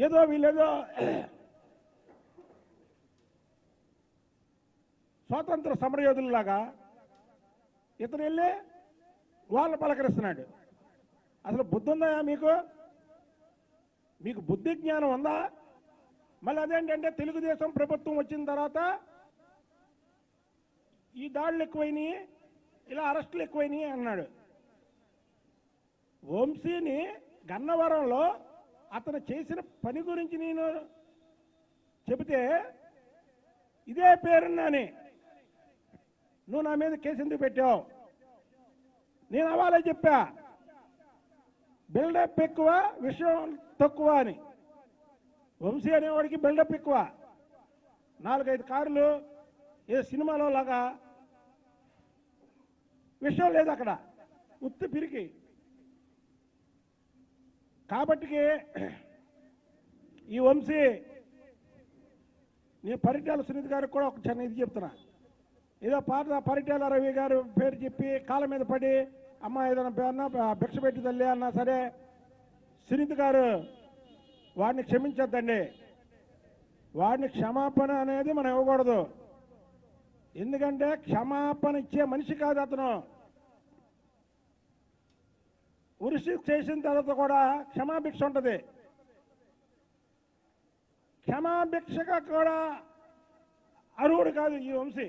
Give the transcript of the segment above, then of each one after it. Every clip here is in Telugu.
ఏదో వీళ్ళేదో స్వాతంత్ర సమరయోధుల్లాగా ఇతను వెళ్ళి వాళ్ళు పలకరిస్తున్నాడు. అసలు బుద్ధి ఉందా మీకు? మీకు బుద్ధి జ్ఞానం ఉందా? మళ్ళీ అదేంటంటే తెలుగుదేశం ప్రభుత్వం వచ్చిన తర్వాత ఈ దాడులు ఎక్కువైనాయి, ఇలా అరెస్టులు ఎక్కువైనాయి అన్నాడు. వంశీని గన్నవరంలో అతను చేసిన పని గురించి నేను చెబితే ఇదే పేరున్నాని నువ్వు నా మీద కేసు ఎందుకు పెట్టావు? నేను అవాలే చెప్పా, బిల్డప్ ఎక్కువ విషయం తక్కువ అని. వంశీ అనేవాడికి బిల్డప్ ఎక్కువ. 4-5 కార్లు ఏ సినిమాలో లాగా విషయం లేదు అక్కడ, ఉత్తి పిరికి. కాబట్టి ఈ వంశీ నేను పరిటాల సునీత గారికి కూడా ఒక చిన్న ఇది చెప్తున్నా. ఏదో పరిటాల రవి గారు పేరు చెప్పి కాళ్ళ మీద పడి అమ్మ ఏదైనా భిక్ష పెట్టి తల్లి అన్నా సరే సునీత గారు వాడిని క్షమించొద్దండి. వాడిని క్షమాపణ అనేది మనం ఇవ్వకూడదు. ఎందుకంటే క్షమాపణ ఇచ్చే మనిషి కాదు అతను. ఉరిసి చేసిన తర్వాత కూడా క్షమాభిక్ష ఉంటుంది. క్షమాభిక్షగా కూడా అర్హుడు కాదు ఈ వంశీ.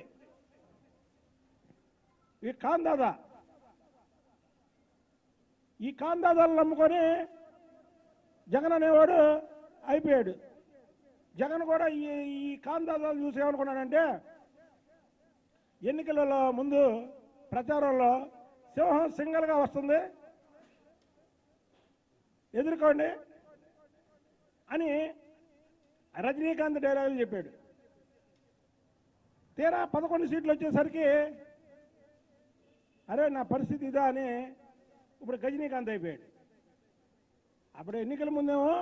ఈ కాందాదా, ఈ కాందాదాలు నమ్ముకొని జగన్ అనేవాడు అయిపోయాడు. జగన్ కూడా ఈ కాందాదాలు చూసి ఏమనుకున్నాడంటే ఎన్నికలలో ముందు ప్రచారంలో సింహం సింగల్గా వస్తుంది ఎదుర్కోండి అని రజనీకాంత్ డైలాగులు చెప్పాడు. తీరా 11 సీట్లు వచ్చేసరికి అరే నా పరిస్థితి ఇదా అని ఇప్పుడు రజనీకాంత్ అయిపోయాడు. అప్పుడు ఎన్నికల ముందేమో